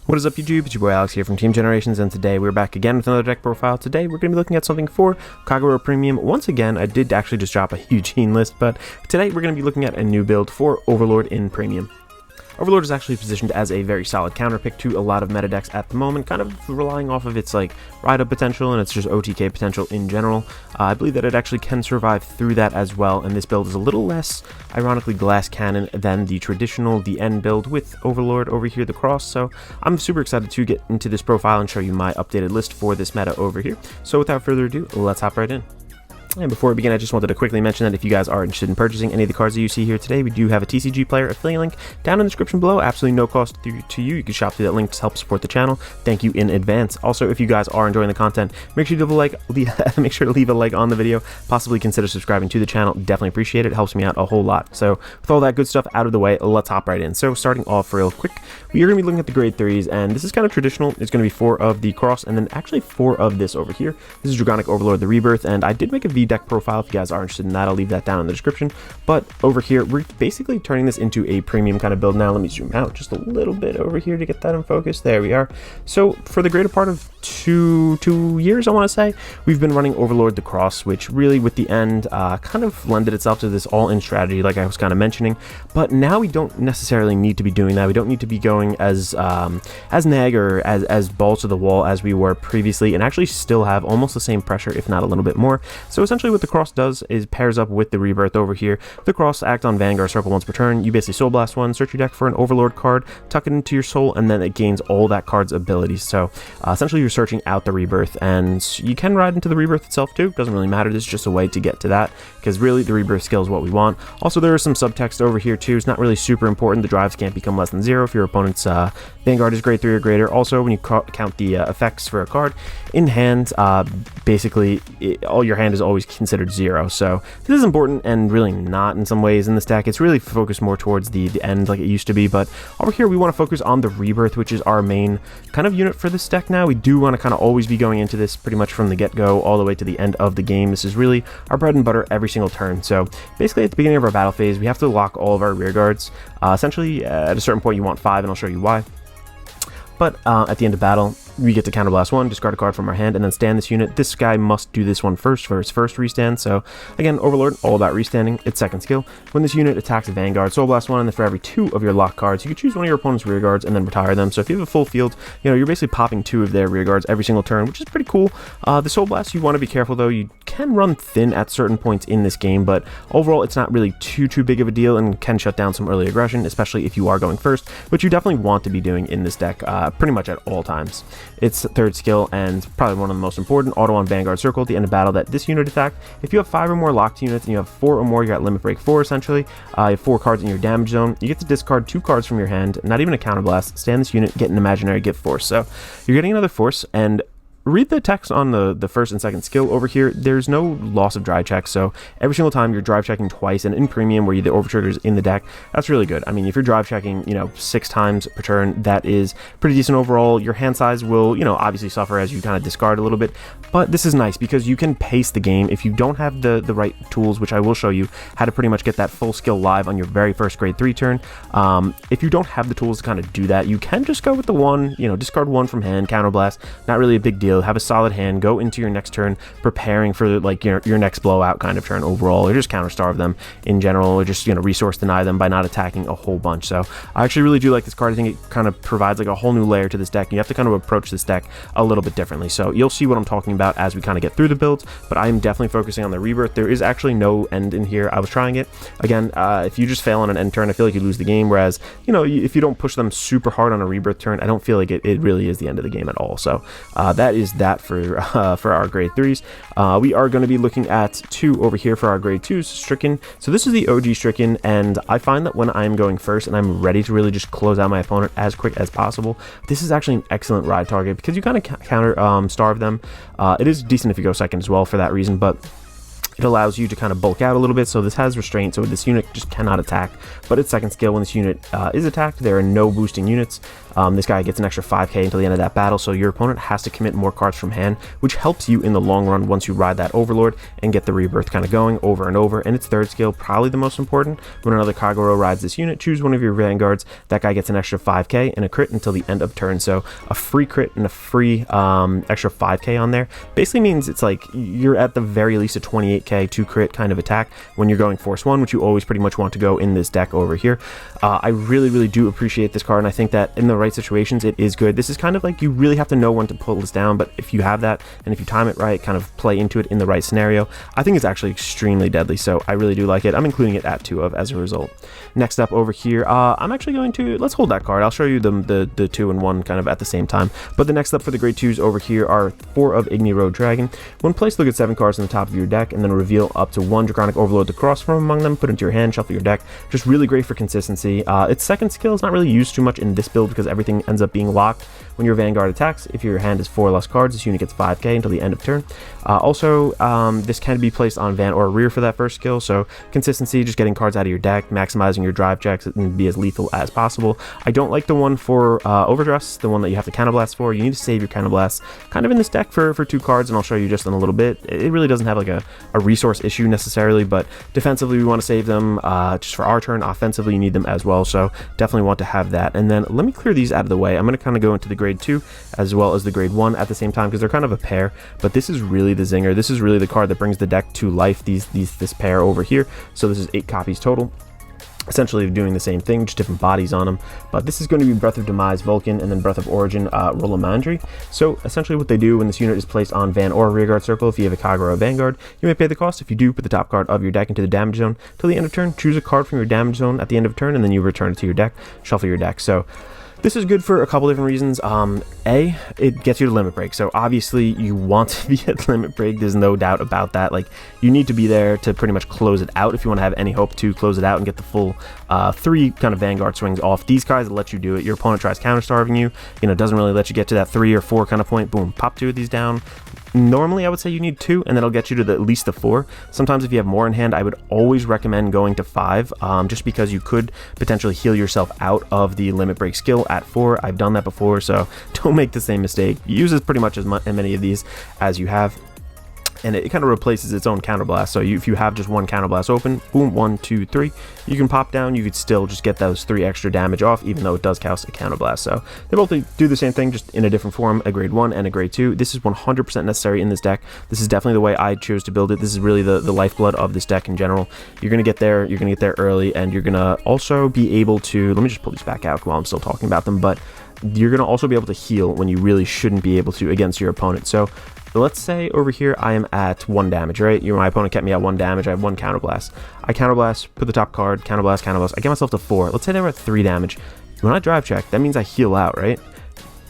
What is up YouTube, it's your boy Alex here from Team Generations, and today we're back again with another deck profile. Today we're going to be looking at something for Kagero Premium. Once again, I did actually just drop a Eugene list, but today we're going to be looking at a new build for Overlord in Premium. Overlord is actually positioned as a very solid counter pick to a lot of meta decks at the moment, kind of relying off of its ride-up potential and its just OTK potential in general. I believe that it actually can survive through that as well, and this build is a little less, ironically, glass cannon than the traditional DN build with Overlord over here, the cross. So I'm super excited to get into this profile and show you my updated list for this meta over here. So without further ado, let's hop right in. And before we begin, I just wanted to quickly mention that if you guys are interested in purchasing any of the cards that you see here today, we do have a TCG player affiliate link down in the description below. Absolutely no cost to you. You can shop through that link to help support the channel. Thank you in advance. Also, if you guys are enjoying the content, make sure to make sure to leave a like on the video. Possibly consider subscribing to the channel. Definitely appreciate it. It helps me out a whole lot. So with all that good stuff out of the way, let's hop right in. So starting off real quick, we are going to be looking at the grade 3s, and this is kind of traditional. It's going to be 4 of the cross, and then actually 4 of this over here. This is Dragonic Overlord, the Rebirth, and I did make a V-deck profile if you guys are interested in that. I'll leave that down in the description. But over here, we're basically turning this into a premium kind of build now. Let me zoom out just a little bit over here to get that in focus. There we are. So for the greater part of two years, I want to say, we've been running Overlord the Cross, which really with the end kind of lended itself to this all-in strategy like I was kind of mentioning. But now we don't necessarily need to be doing that. We don't need to be going as nag or as balls to the wall as we were previously, and actually still have almost the same pressure, if not a little bit more. So essentially what the Cross does is pairs up with the Rebirth over here. The Cross act on Vanguard circle once per turn. You basically Soul Blast one, search your deck for an Overlord card, tuck it into your soul, and then it gains all that card's abilities. So essentially you're searching out the Rebirth, and you can ride into the Rebirth itself too. Doesn't really matter. This is just a way to get to that, because really the Rebirth skill is what we want. Also, there is some subtext over here too. It's not really super important. The drives can't become less than 0 if your opponent's Vanguard is grade 3 or greater. Also, when you count the effects for a card in hand, basically all your hand is always considered 0. So this is important and really not in some ways in this deck. It's really focused more towards the end like it used to be, but over here we want to focus on the Rebirth, which is our main kind of unit for this deck now. We do want to kind of always be going into this pretty much from the get-go all the way to the end of the game. This is really our bread and butter every single turn. So basically at the beginning of our battle phase, we have to lock all of our rear guards. Essentially at a certain point you want 5, and I'll show you why. But at the end of battle, we get to counterblast 1, discard a card from our hand, and then stand this unit. This guy must do this one first for its first restand. So again, Overlord, all about restanding. Its second skill, when this unit attacks a Vanguard, Soul Blast 1, and then for every 2 of your locked cards, you can choose one of your opponent's rear guards and then retire them. So if you have a full field, you're basically popping 2 of their rear guards every single turn, which is pretty cool. The Soul Blast, you want to be careful though. You can run thin at certain points in this game, but overall it's not really too big of a deal and can shut down some early aggression, especially if you are going first, which you definitely want to be doing in this deck pretty much at all times. Its third skill, and probably one of the most important, auto on Vanguard circle at the end of battle that this unit attacked. If you have 5 or more locked units and you have 4 or more, you're at limit break 4 essentially. You have 4 cards in your damage zone. You get to discard 2 cards from your hand, not even a counterblast, stand this unit, get an imaginary gift force. So you're getting another force, and read the text on the first and second skill over here. There's no loss of drive check, so every single time you're drive checking twice, and in Premium where the overtriggers in the deck, that's really good. I mean, if you're drive checking 6 times per turn, that is pretty decent overall. Your hand size will obviously suffer as you kind of discard a little bit, but this is nice because you can pace the game. If you don't have the right tools, which I will show you how to pretty much get that full skill live on your very first grade 3 turn, if you don't have the tools to kind of do that, you can just go with the 1, discard 1 from hand, counterblast, not really a big deal. Have a solid hand, go into your next turn preparing for your next blowout kind of turn overall, or just counter starve them in general, or just resource deny them by not attacking a whole bunch. So I actually really do like this card. I think it kind of provides like a whole new layer to this deck. You have to kind of approach this deck a little bit differently, so you'll see what I'm talking about as we kind of get through the builds. But I am definitely focusing on the Rebirth. There is actually no end in here. I was trying it again. If you just fail on an end turn, I feel like you lose the game, whereas if you don't push them super hard on a Rebirth turn, I don't feel like it really is the end of the game at all. So that is that for our grade 3s. We are going to be looking at 2 over here for our grade 2s, Stricken. So this is the OG Stricken, and I find that when I'm going first and I'm ready to really just close out my opponent as quick as possible, this is actually an excellent ride target because you kind of counter starve them. It is decent if you go second as well for that reason, but It allows you to kind of bulk out a little bit, so this has restraint, so this unit just cannot attack. But its second skill, when this unit is attacked, there are no boosting units. This guy gets an extra 5k until the end of that battle, so your opponent has to commit more cards from hand, which helps you in the long run once you ride that Overlord and get the rebirth kind of going over and over. And its third skill, probably the most important, when another Kagero rides this unit, choose one of your Vanguards. That guy gets an extra 5k and a crit until the end of turn, so a free crit and a free extra 5k on there basically means it's like you're at the very least a 28k 2 crit kind of attack when you're going Force 1, which you always pretty much want to go in this deck over here. I really do appreciate this card, and I think that in the right situations it is good. This is kind of like, you really have to know when to pull this down, but if you have that and if you time it right, kind of play into it in the right scenario, I think it's actually extremely deadly, so I really do like it. I'm including it at 2 of as a result. Next up over here, I'm actually going to, let's hold that card. I'll show you the 2 and 1 kind of at the same time, but the next up for the grade 2s over here are 4 of Igni Road Dragon. When placed, look at 7 cards on the top of your deck and then reveal up to 1 Draconic Overlord to cross from among them, put into your hand, shuffle your deck. Just really great for consistency. Its second skill is not really used too much in this build because everything ends up being locked when your Vanguard attacks. If your hand is 4 or less cards, this unit gets 5k until the end of turn. Also, this can be placed on Van or Rear for that first skill, so consistency, just getting cards out of your deck, maximizing your drive checks and be as lethal as possible. I don't like the one for Overdress, the one that you have to counterblast for. You need to save your counterblast kind of in this deck for 2 cards, and I'll show you just in a little bit. It really doesn't have like a resource issue necessarily, but defensively we want to save them just for our turn. Offensively you need them as well, so definitely want to have that. And then let me clear these out of the way. I'm going to kind of go into the grade 2 as well as the grade 1 at the same time because they're kind of a pair, but this is really the zinger. This is really the card that brings the deck to life, this pair over here. So this is 8 copies total, essentially doing the same thing, just different bodies on them. But this is going to be Breath of Demise Vulcan and then Breath of Origin Rolamandry. So essentially what they do when this unit is placed on Van or Rearguard Circle, if you have a Kagero or Vanguard, you may pay the cost. If you do, put the top card of your deck into the damage zone till the end of turn, choose a card from your damage zone at the end of turn, and then you return it to your deck, shuffle your deck. So this is good for a couple different reasons. A, it gets you to limit break. So obviously you want to be at limit break. There's no doubt about that. Like, you need to be there to pretty much close it out if you want to have any hope to close it out and get the full 3 kind of Vanguard swings off. These guys let you do it. Your opponent tries counter starving you, doesn't really let you get to that 3 or 4 kind of point. Boom, pop 2 of these down. Normally I would say you need 2, and that'll get you to at least the 4. Sometimes if you have more in hand, I would always recommend going to 5, just because you could potentially heal yourself out of the limit break skill at 4. I've done that before, so don't make the same mistake. Use as pretty much as many of these as you have, and it kind of replaces its own counterblast. So if you have just 1 counterblast open, boom, 1, 2, 3, you can pop down. You could still just get those 3 extra damage off, even though it does cast a counterblast. So they both do the same thing, just in a different form, a grade 1 and a grade 2. This is 100% necessary in this deck. This is definitely the way I chose to build it. This is really the lifeblood of this deck in general. You're going to get there, early, and you're going to also be able to, let me just pull these back out while I'm still talking about them, but you're going to also be able to heal when you really shouldn't be able to against your opponent. So let's say over here I am at 1 damage, right? My opponent kept me at 1 damage. I have 1 counterblast. I counterblast, put the top card, counterblast. I get myself to 4. Let's say they were at 3 damage. When I drive check, that means I heal out, right?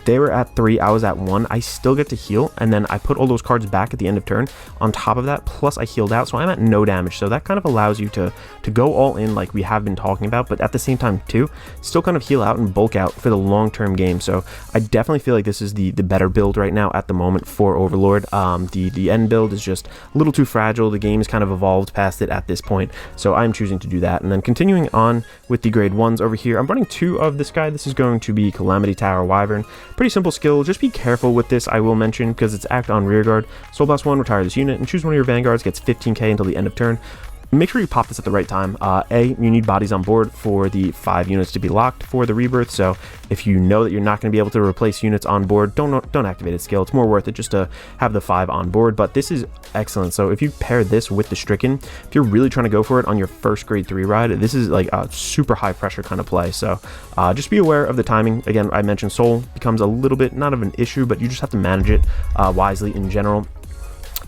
They were at 3, I was at 1. I still get to heal, and then I put all those cards back at the end of turn. On top of that, plus I healed out, so I'm at no damage. So that kind of allows you to go all in like we have been talking about, but at the same time too, still kind of heal out and bulk out for the long-term game. So I definitely feel like this is the better build right now at the moment for Overlord. The end build is just a little too fragile. The game is kind of evolved past it at this point, so I'm choosing to do that. And then continuing on with the grade 1s over here, I'm running 2 of this guy. This is going to be Calamity Tower Wyvern. Pretty simple skill. Just be careful with this, I will mention, because it's act on Rearguard. Soul Blast 1, retire this unit, and choose one of your Vanguards, gets 15k until the end of turn. Make sure you pop this at the right time. You need bodies on board for the 5 units to be locked for the rebirth, so if you know that you're not going to be able to replace units on board, don't activate its skill. It's more worth it just to have the 5 on board, but this is excellent. So if you pair this with the Stricken, if you're really trying to go for it on your first grade 3 ride, this is like a super high pressure kind of play. So just be aware of the timing. Again, I mentioned Soul becomes a little bit, not of an issue, but you just have to manage it wisely in general.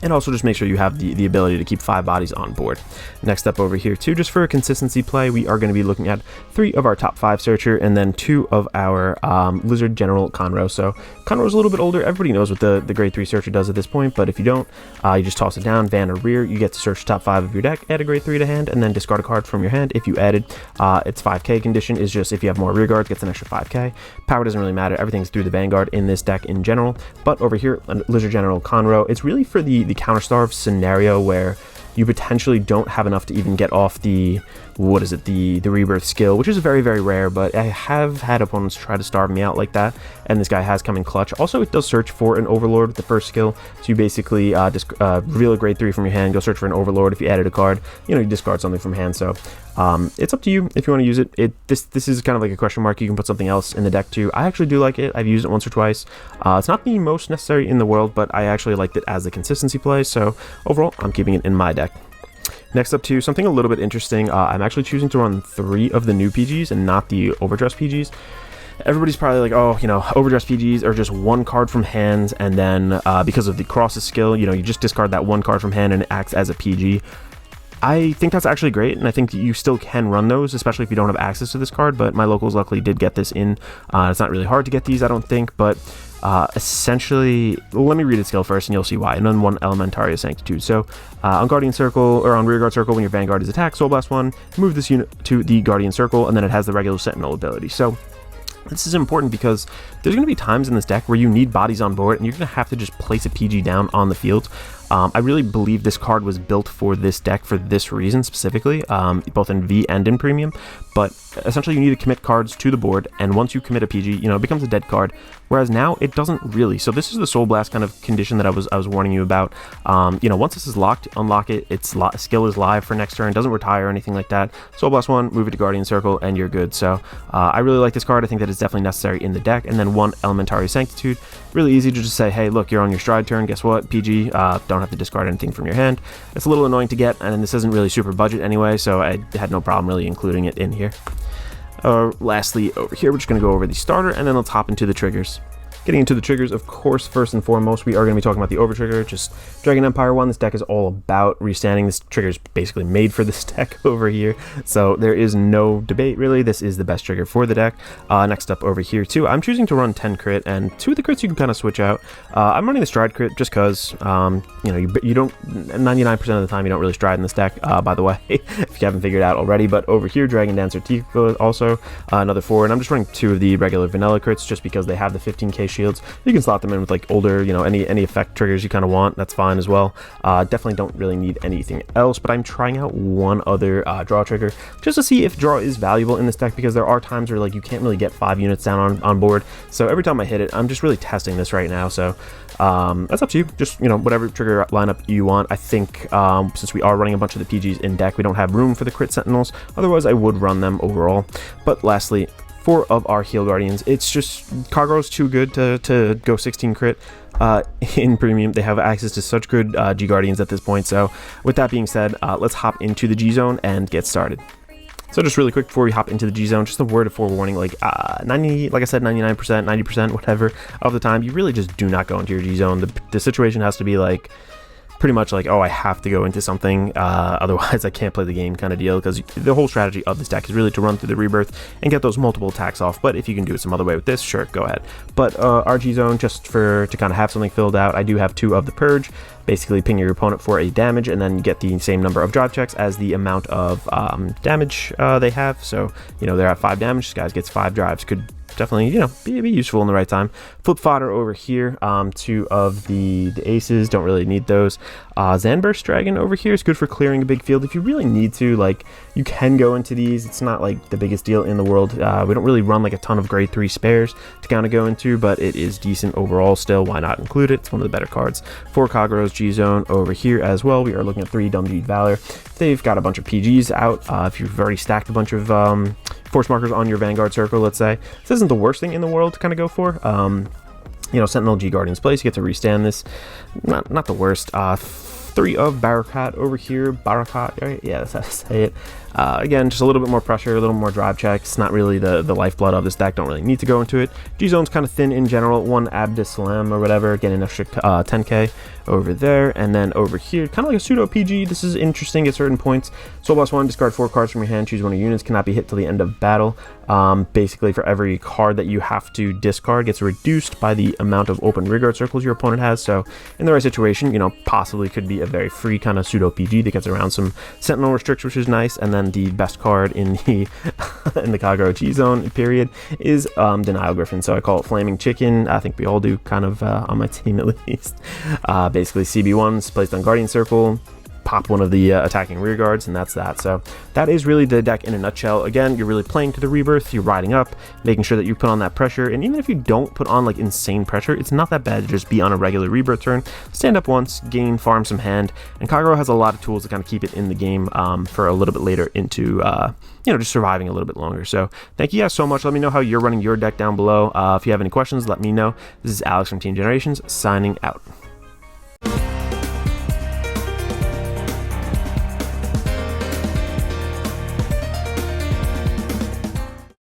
And also just make sure you have the ability to keep 5 bodies on board. Next up over here too, just for a consistency play, we are going to be looking at 3 of our top 5 Searcher and then 2 of our Lizard General Conroe. So Conroe's a little bit older. Everybody knows what the grade 3 Searcher does at this point, but if you don't, you just toss it down, Van or Rear, you get to search the top 5 of your deck, add a grade 3 to hand, and then discard a card from your hand if you added. Its 5k condition is just if you have more Rear Guards, gets an extra 5k. Power doesn't really matter. Everything's through the Vanguard in this deck in general. But over here, Lizard General Conroe, it's really for the counter starve scenario where you potentially don't have enough to even get off the, what is it, the rebirth skill, which is very, very rare, but I have had opponents try to starve me out like that, and this guy has come in clutch. Also, it does search for an Overlord with the first skill, so you basically reveal a grade 3 from your hand, go search for an Overlord. If you added a card, you know, you discard something from hand, so it's up to you if you want to use it. This is kind of like a question mark. You can put something else in the deck too. I actually do like it. I've used it once or twice. It's not the most necessary in the world, but I actually liked it as a consistency play, so overall, I'm keeping it in my deck. Next up to something a little bit interesting. I'm actually choosing to run 3 of the new PGs and not the Overdress PGs. Everybody's probably like, oh, you know, Overdress PGs are just 1 card from hand, and then because of the crosses skill, you know, you just discard that 1 card from hand and it acts as a PG. I think that's actually great, and I think you still can run those, especially if you don't have access to this card, but my locals luckily did get this in. It's not really hard to get these, I don't think, but essentially, let me read its skill first and you'll see why. And then 1 Elementaria Sanctitude. So on Guardian Circle, or on Rearguard Circle, when your Vanguard is attacked, Soul Blast 1, move this unit to the Guardian Circle, and then it has the regular Sentinel ability. So this is important because there's going to be times in this deck where you need bodies on board and you're going to have to just place a PG down on the field. I really believe this card was built for this deck for this reason specifically, both in V and in Premium, but essentially you need to commit cards to the board, and once you commit a PG, you know, it becomes a dead card, whereas now it doesn't really. So this is the Soul Blast kind of condition that I was warning you about. You know, once this is locked, unlock it, its skill is live for next turn, doesn't retire or anything like that. Soul Blast 1, move it to Guardian Circle, and you're good. So I really like this card. I think that it's definitely necessary in the deck. And then 1 Elementary Sanctitude, really easy to just say, hey, look, you're on your stride turn, guess what, PG, don't have to discard anything from your hand. It's a little annoying to get, and this isn't really super budget anyway, so I had no problem really including it in here. Lastly, over here, we're just going to go over the starter, and then let's hop into the triggers. Getting into the triggers, of course, first and foremost, we are going to be talking about the Over trigger, just Dragon Empire 1. This deck is all about restanding. This trigger is basically made for this deck over here, so there is no debate, really. This is the best trigger for the deck. Next up over here, too, I'm choosing to run 10 crit, and 2 of the crits you can kind of switch out. I'm running the stride crit just because, you know, you don't, 99% of the time, you don't really stride in this deck, by the way, if you haven't figured it out already. But over here, Dragon Dancer Tifa also, another 4, and I'm just running 2 of the regular vanilla crits just because they have the 15k shields. You can slot them in with like older, you know, any effect triggers you kind of want. That's fine as well. Definitely don't really need anything else, but I'm trying out 1 other draw trigger just to see if draw is valuable in this deck, because there are times where like you can't really get 5 units down on board. So every time I hit it, I'm just really testing this right now. So that's up to you. Just, you know, whatever trigger lineup you want. I think since we are running a bunch of the PGs in deck, we don't have room for the crit sentinels. Otherwise, I would run them overall. But lastly, 4 of our heal guardians. It's just Kagero's too good to go 16 crit in Premium. They have access to such good G guardians at this point. So with that being said, let's hop into the G zone and get started. So just really quick before we hop into the G zone, just a word of forewarning, like like I said, 99%, 90%, whatever of the time, you really just do not go into your G zone. The situation has to be like pretty much like, oh, I have to go into something, otherwise I can't play the game kind of deal, because the whole strategy of this deck is really to run through the rebirth and get those multiple attacks off. But if you can do it some other way with this, sure, go ahead. But our G zone, just to kind of have something filled out, I do have 2 of the Purge. Basically ping your opponent for a damage and then get the same number of drive checks as the amount of damage they have. So, you know, they're at 5 damage, this guy gets 5 drives. Could definitely, you know, be useful in the right time. Flip fodder over here, 2 of the aces, don't really need those. Zanburst Dragon over here is good for clearing a big field if you really need to. Like, you can go into these, it's not like the biggest deal in the world. We don't really run like a ton of grade 3 spares to kind of go into, but it is decent overall still. Why not include it? It's one of the better cards. For Kagero's G zone over here as well, we are looking at 3 Dumb Deed Valor. They've got a bunch of PGs out. If you've already stacked a bunch of force markers on your Vanguard circle, let's say, this isn't the worst thing in the world to kind of go for. You know, Sentinel G Guardian's place, you get to restand this. Not the worst. 3 of Barakat over here. Barakat, right? Yeah, that's how to say it. Again, just a little bit more pressure, a little more drive checks. Not really the lifeblood of this deck. Don't really need to go into it. G-Zone's kind of thin in general. 1 Abdeslam or whatever. Get an extra 10k over there. And then over here, kind of like a pseudo PG. This is interesting at certain points. Soul Blast 1, discard 4 cards from your hand. Choose 1 of your units. Cannot be hit till the end of battle. Basically, for every card that you have to discard gets reduced by the amount of open rearguard circles your opponent has. So in the right situation, you know, possibly could be a very free kind of pseudo PG that gets around some Sentinel restricts, which is nice. And then the best card in the in the Kagero G zone period is Denial Griffin. So I call it Flaming Chicken. I think we all do, kind of on my team at least. Basically CB1s placed on Guardian Circle. pop one of the attacking rear guards, and that's that. So that is really the deck in a nutshell. Again, you're really playing to the rebirth, you're riding up, making sure that you put on that pressure, and even if you don't put on like insane pressure, it's not that bad to just be on a regular rebirth turn, stand up once, gain, farm some hand, and Kagero has a lot of tools to kind of keep it in the game for a little bit later into just surviving a little bit longer. So thank you guys so much. Let me know how you're running your deck down below. If you have any questions, let me know. This is Alex from Team Generations signing out.